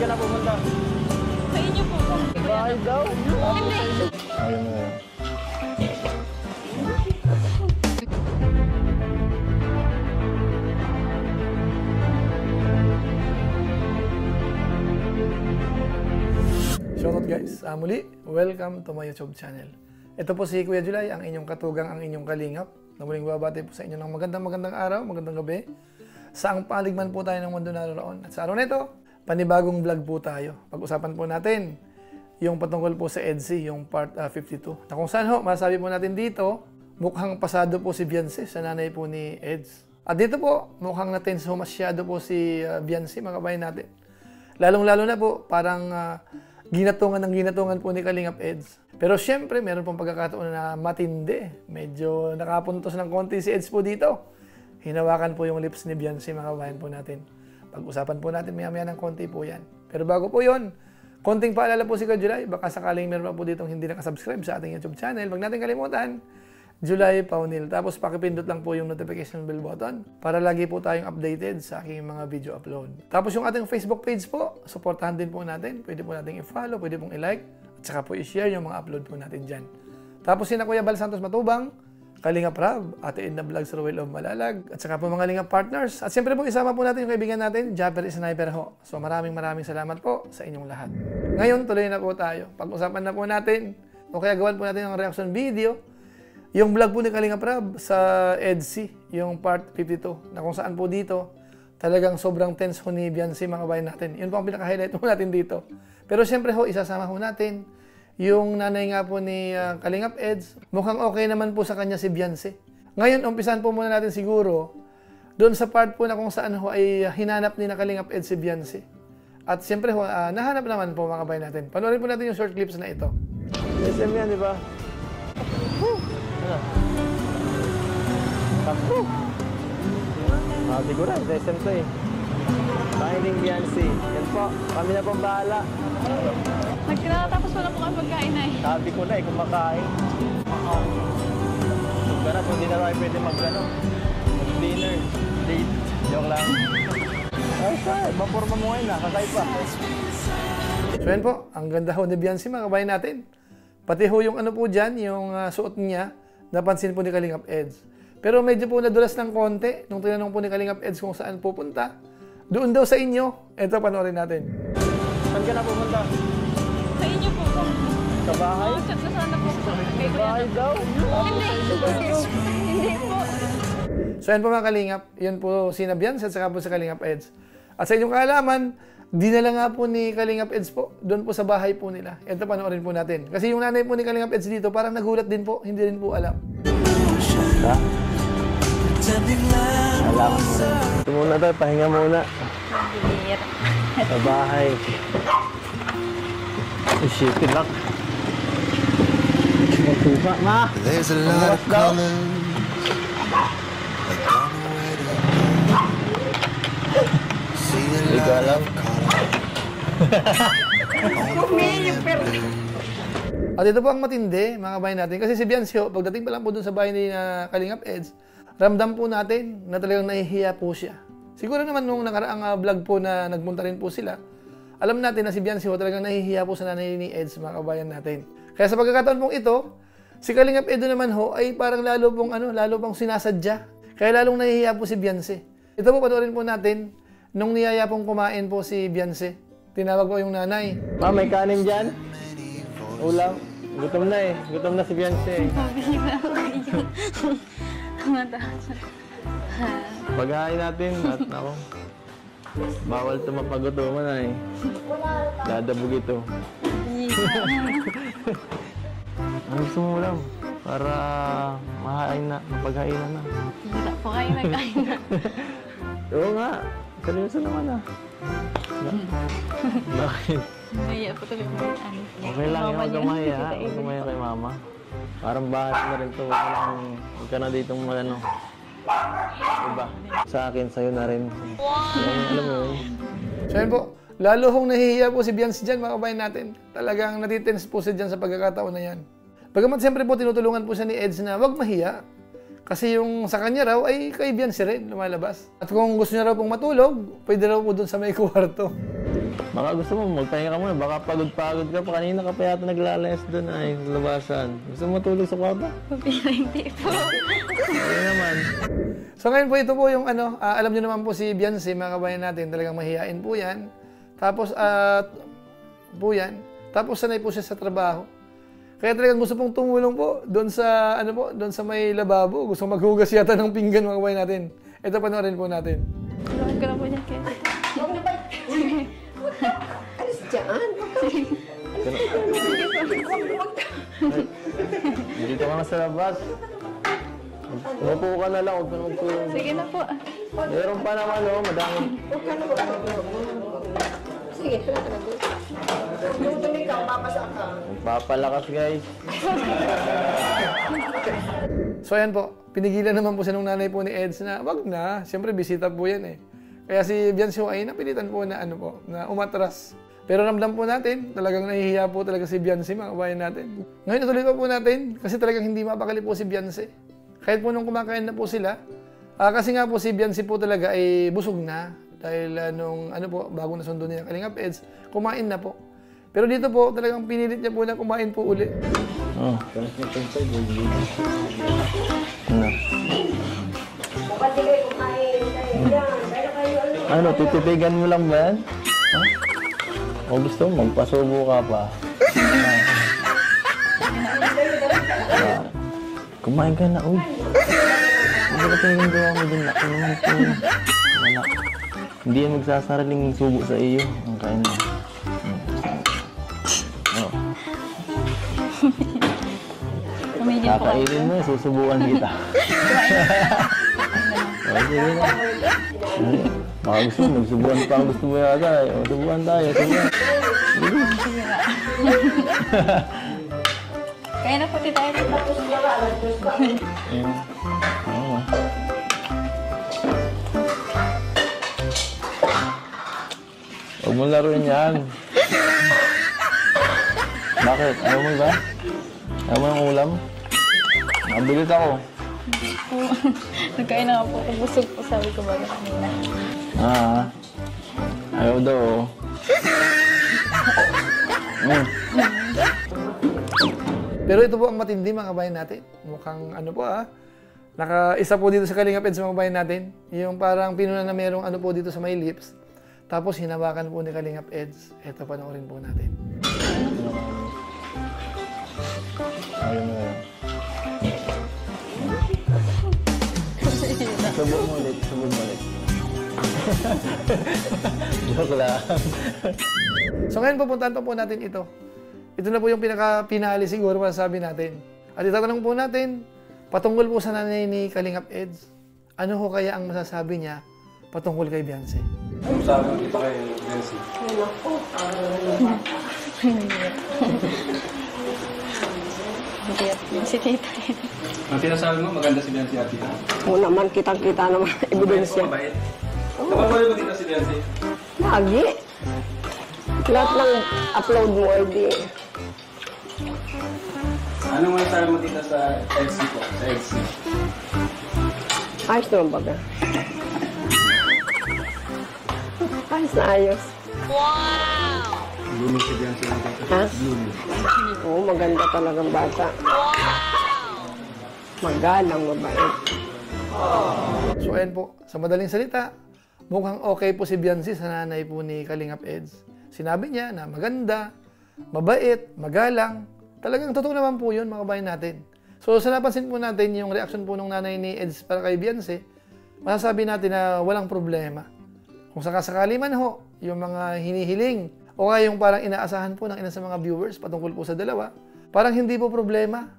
ka na pumunta? Sa inyo po. Bahay daw? Hindi. Ayaw mo. Shoutout guys, muli, welcome to my YouTube channel. Ito po si Kuya July, ang inyong katugang, ang inyong kalingap. Na muling babati po sa inyo ng magandang araw, magandang gabi. Saang paligman po tayo ng mundo naroon. At sa araw na ito, panibagong vlog po tayo. Pag-usapan po natin yung patungkol po sa EDSI, yung part 52. Na kung saan ho, masabi po natin dito, mukhang pasado po si Beyonce sa nanay po ni Eds. At dito po, mukhang natense ho masyado po si Beyonce, mga kabayan natin. Lalong-lalo na po, parang ginatungan po ni Kalingap Eds. Pero syempre, meron pong pagkakataon na matindi. Medyo nakapuntos ng konti si Eds po dito. Hinawakan po yung lips ni Beyonce, mga kabayan po natin. Pag-usapan po natin maya-maya ng konti po yan. Pero bago po yon, konting paalala po si Kuya July. Baka sakaling meron pa po ditong hindi nakasubscribe sa ating YouTube channel. Huwag natin kalimutan, July Paunil. Tapos pakipindot lang po yung notification bell button para lagi po tayong updated sa aking mga video upload. Tapos yung ating Facebook page po, supportahan din po natin. Pwede po natin i-follow, pwede pong i-like, at saka po i-share yung mga upload po natin dyan. Tapos sina Kuya Bal Santos Matubang, Kalingap Rab, Ate Edna Vlog sa Ruel of Malalag, at saka po mga Kalingap partners. At siyempre po isama po natin yung kaibigan natin, Japper Sniper ho. So maraming salamat po sa inyong lahat. Ngayon, tuloy na po tayo. Pag-usapan na po natin, o kaya gawan po natin ng reaction video, yung vlog po ni Kalingap Rab sa EDSI, yung part 52, na kung saan po dito, talagang sobrang tense ho ni Beyonce, mga kabayan natin. Yun po ang pinaka-highlight po natin dito. Pero siyempre ho, isasama ho natin yung nanay nga po ni Kalingap Eds. Mukhang okay naman po sa kanya si Beyonce. Ngayon, umpisan po muna natin siguro doon sa part po na kung saan ho ay hinanap ni na Kalingap Eds si Beyonce. At siyempre ho, nahanap naman po, mga kabayan natin. Panoorin po natin yung short clips na ito. SM yan, di ba? Takbo! Siguro, sa SM to eh. Finding Beyonce. Yan po, kami na pong bahala. Nagkatapos wala po kayo pagkain na eh. Sabi ko na eh, kumakain. Ganap, hindi na tayo pwede mag-dinner, date. Joke lang. Ay, sir, maporma mo ngayon na, kakay pa. So yan po, ang ganda ho ni Beyonce, mga kabayan natin. Pati ho yung ano po dyan, yung suot niya, napansin po ni Kalingap Eds. Pero medyo po nadulas ng konti nung tinanong po ni Kalingap Eds kung saan pupunta. Doon daw sa inyo. Ito, panoorin natin. Saan ka na pupunta? Sa inyo po. Sa bahay? Oo, chat na sana po sa kay Kuya. Bahay daw? Hindi po. So yan po, mga Kalingap. Yan po sina Beyonce at saka po sa Kalingap Eds. At sa inyong kaalaman, dinala nga po ni Kalingap Eds po, doon po sa bahay po nila. Ito, panoorin po natin. Kasi yung nanay po ni Kalingap Eds dito, parang nagulat din po, hindi rin po alam. Ha? Alam mo. Ito muna tayo, pahinga muna. Sa bahay. Shitty luck. Magtupa, ma! There's a lot of colors. Hindi ko alam. At ito po ang matindi, mga kabayan natin. Kasi si Beyonce, pagdating pa lang po dun sa bahay ni Kalingap Eds, ramdam po natin na talagang nahihiya po siya. Siguro naman nung nakaraang vlog po na nagpunta rin po sila, alam natin na si Beyonce talagang nahihiya po sa nanay ni Eds, mga kabayan natin. Kaya sa pagkakataon pong ito, si Kalingap Edo naman ho ay parang lalo pong sinasadya. Kaya lalong nahihiya po si Beyonce. Ito po, panoorin po natin, nung niyaya pong kumain po si Beyonce. Tinawag po yung nanay. Ma, may kanin dyan? Ulam? Gutom na eh. Gutom na si Beyonce. Paghain natin at ako. Bawal ito mapagutuman na eh. Dadabog ito. Ano gusto mo ulam? Para mapaghainan na. Wala po kayo nagkain na. Oo nga. Seryoso naman ah. Bakit? Naya po tuloy mo yung ano. Okay lang yun. Huwag kamaya. Huwag kamaya kay mama. Parang bahat na rin ito. Huwag ka na ditong ano. Diba? Sa akin, sa'yo na rin. Alam mo yun. So yun po, lalo hong nahihiya po si Beyonce dyan, mga kabayan natin. Talagang natitense po siya dyan sa pagkakataon na yan. Bagamat siyempre po tinutulungan po siya ni Eds na wag mahiya. Kasi yung sa kanya raw ay kay Beyonce rin lumalabas. At kung gusto niya raw pong matulog, pwede raw po dun sa may kwarto. Baka gusto mo, magpahinga ka muna. Baka pagod-pagod ka pa. Kanina ka pa yata naglalayas doon ay labasan. Gusto mo matulog sa kwarto? Hindi po. Ayun naman. So ngayon po, ito po yung ano, alam nyo naman po si Biancy, mga kabayan natin, talagang mahihain po yan. Tapos, Tapos sanay po siya sa trabaho. Kaya talagang gusto pong tumulong po doon sa, doon sa may lababo. Gusto maghugas yata ng pinggan, mga kabayan natin. Ito, panoorin po natin. Tulungan ko na po niya kaya. Alis dyan. Dito ka na sa labas. Umupo ka na lang, huwag ka nang tulong. Sige na po. Meron pa naman, madami. Sige, ito na doon. Yung tuloy ka, mapasa ka. Papalakas, guys. So ayan po, pinigilan naman po siya nung nanay po ni Eds na wag na, siyempre bisita po yan eh. Kaya si Biancy ay napilitan po na na umatras. Pero ramdam po natin, talagang nahihiya po talaga si Biancy, mga kabayan natin. Ngayon ituloy pa po natin kasi talagang hindi mapakali po si Biancy. Kahit po nung kumakain na po sila, kasi nga po si Biancy po talaga ay busog na dahil nung bago nasundo niya Kalingap Eds, kumain na po. Pero dito po talagang pinilit niya po na kumain po uli. Oh. Bukat di kayo kumain. Kaya kayo Ano, titipigan mo lang ba yan? Ha? O gusto mo, magpasubo ka pa. Kumain ka na, uy. Hindi ka talagang gawa mo din. Laki naman po. Wala. Hindi yan magsasaraling subo sa iyo. Ang kain mo. Oh. Comedian po ako. Kakainin mo, susubukan kita. O, sige na. Baka gusto mo, magsubukan pa ang gusto mo yata. O, subukan tayo, subukan. Sige na. Kaya na po tayo. Oo. Huwag mo laruin yan. Bakit? Ayaw mo ba? Ayaw mo ng ulam? Nabilit ako. Po. Nagkain na nga po. Busog po sabi ko baga kanina. Ayaw daw. Pero ito po ang matindi, mga kabayan natin. Mukhang naka-isa po dito sa Kalingap Eds, mga kabayan natin. Yung parang pinuna na merong po dito sa may lips. Tapos hinawakan po ni Kalingap Eds. Ito, panoorin po natin. Ayaw mo yan. Subo mo ulit. Subo mo ulit. Joke lang. So ngayon pupuntahan pa po natin ito. Ito na po yung pinaka-pinali siguro masasabi natin. At itatanong po natin, patungkol po sa nanay ni Kalingap Eds, ano ho kaya ang masasabi niya patungkol kay Biancy? Ano sabi dito kay Biancy? Hindi si tita. Ang sinasabi mo, maganda si Biancy at tita. Oo naman, kitang-kita naman ebidensya. Mabait. Napapanood mo dito si Biancy? Lagi. Lahat ng upload mo ay di. Ano nga sabi mo dito sa XC po? Sa XC? Ayos naman baga. Ayos na ayos. Blooming si Biancy lang dito. Ha? Blooming. Oo, maganda talagang bata. Magalang, mabait. So ayan po, sa madaling salita, mukhang okay po si Biancy sa nanay po ni Kalingap Eds. Sinabi niya na maganda, mabait, magalang. Talagang totoo naman po yun, mga kabayan natin. So sa napansin po natin yung reaction po ng nanay ni Eds para kay Biancy, masasabi natin na walang problema. Kung sakasakali man ho, yung mga hinihiling, o nga yung parang inaasahan po ng ina sa mga viewers patungkol po sa dalawa, parang hindi po problema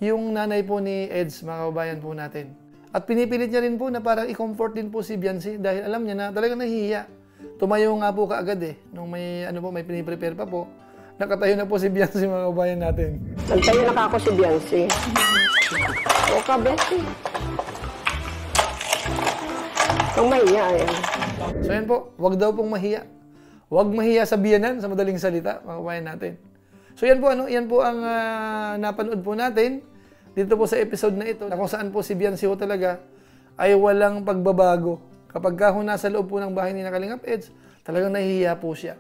yung nanay po ni Eds, mga kabayan po natin. At pinipilit niya rin po na parang i-comfort din po si Biancy dahil alam niya na talagang nahihiya. Tumayo nga po kaagad nung may may piniprepare pa po. Nakatayo na po si Biancy, mga kabayan natin. Nagtayo na ako si Biancy. O ka, Biancy. Ang mahiya eh. So yan po, wag daw pong mahiya. Wag mahiya sa biyanan, sa madaling salita, mga kabayan natin. So yan po ang napanood po natin dito po sa episode na ito, na kung saan po si Biancy ho talaga ay walang pagbabago. Kapag ka ho nasa loob po ng bahay ni Kalingap Eds, talagang nahihiya po siya.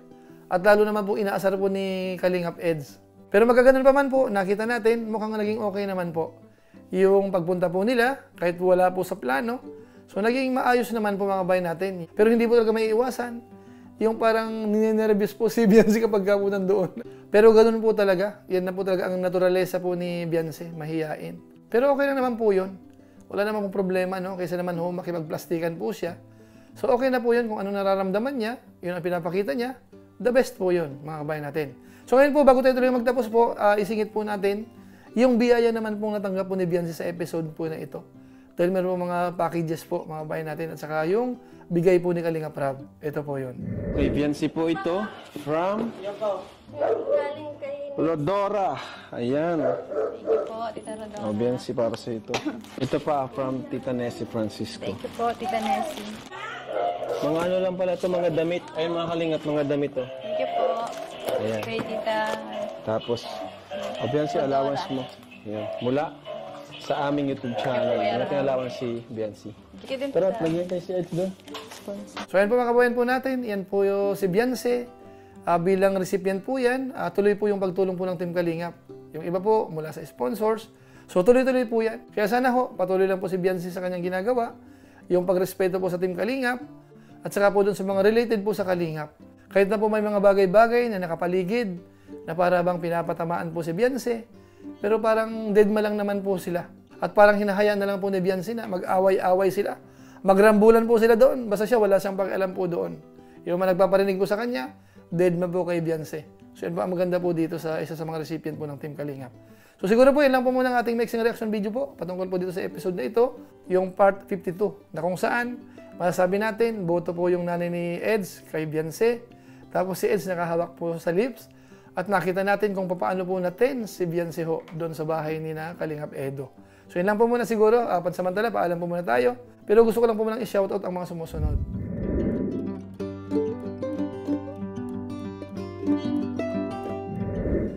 At lalo naman po inaasar po ni Kalingap Eds. Pero magkaganon pa man po, nakita natin, mukhang naging okay naman po. Yung pagpunta po nila, kahit wala po sa plano, so naging maayos naman po mga bayan natin. Pero hindi po talaga may iwasan. Yung parang ninenervyos po si Beyonce kapag po nandoon. Pero ganun po talaga. Yan na po talaga ang naturalesa po ni Beyonce, mahiyain. Pero okay lang naman po yun. Wala naman pong problema, no? Kaysa naman ho, makipagplastikan po siya. So okay na po yun kung ano nararamdaman niya, yun ang pinapakita niya. The best po yun, mga kabayan natin. So ngayon po, bago tayo tuloy magtapos po, isingit po natin yung biyaya naman pong natanggap po ni Beyonce sa episode po na ito. Dahil meron po mga packages po, mga kabayan natin, at saka yung bigay po ni Kalingap Rab. Ito po yun. Okay, Beyonce po ito from Rodora. Ayan. Thank you po, Tita Rodona. Oh, Beyonce para sa ito. Ito pa from Tita Nessie Francisco. Thank you po, Tita Nessie. Mga ano lang pala ito, mga damit. Ayun mga kalingap, mga damit oh. Thank you po. Ayan. Kay Tita. Tapos, Beyonce, allowance mo. Ayan. Mula sa aming YouTube channel. Natin allowance si Beyonce. Thank you din po. Tara, lagyan tayo si Eds doon. So yan po mga kabayan po natin, yan po yung si Beyonce. Bilang recipient po yan, tuloy po yung pagtulong po ng Team Kalingap. Yung iba po mula sa sponsors. So tuloy-tuloy po yan. Kaya sana ho, patuloy lang po si Beyonce sa kanyang ginagawa. Yung pagrespeto po sa Team Kalingap. At saka po dun sa mga related po sa Kalingap. Kahit na po may mga bagay-bagay na nakapaligid, na para bang pinapatamaan po si Beyonce, pero parang deadma lang naman po sila. At parang hinahayaan na lang po ni Beyonce na mag-away-away sila. Magrambulan po sila doon. Basta siya, wala siyang pakialam po doon. Yung mga nagpaparinig po sa kanya, deadma po kay Beyonce. So yan po ang maganda po dito sa isa sa mga recipient po ng Team Kalingap. So siguro po, yan lang po muna ang ating mixing reaction video po patungkol po dito sa episode na ito, yung part 52, na kung saan masasabi natin, boto po yung nanay ni Eds kay Beyonce. Tapos si Eds nakahawak po sa lips. At nakita natin kung paano po natin si Beyonce ho doon sa bahay ni na Kalingap Edo. So yun lang po muna siguro. Pansamantala, paalam po muna tayo. Pero gusto ko lang po muna i-shoutout ang mga sumusunod.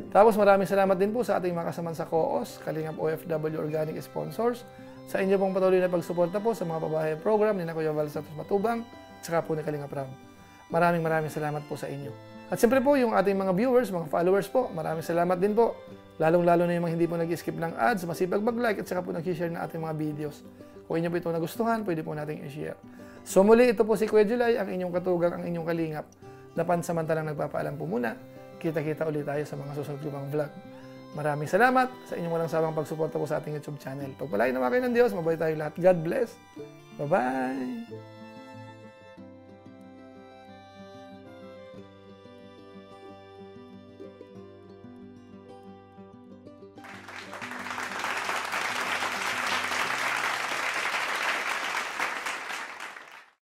Tapos maraming salamat din po sa ating mga kasaman sa COOS, Kalingap OFW Organic Sponsors. Sa inyo pong patuloy na pagsuporta po sa mga pabahay program ni Kuya Val Santos Matubang at saka po ni Kalingap Ram. Maraming salamat po sa inyo. At siyempre po yung ating mga viewers, mga followers po, maraming salamat din po. Lalong-lalo na yung mga hindi po nag-skip ng ads, masipag mag-like at saka po nag-share na ating mga videos. Kung inyo po ito nagustuhan, pwede po nating i-share. So muli, ito po si Kuya July, ang inyong katugang, ang inyong kalingap, na pansamantalang nagpapaalam po muna. Kita-kita ulit tayo sa mga susunod ko pang vlog. Maraming salamat sa inyong walang sawang pagsuporta po sa ating YouTube channel. Pagpalain naman kayo ng Diyos, mabuhay tayo lahat. God bless. Bye-bye!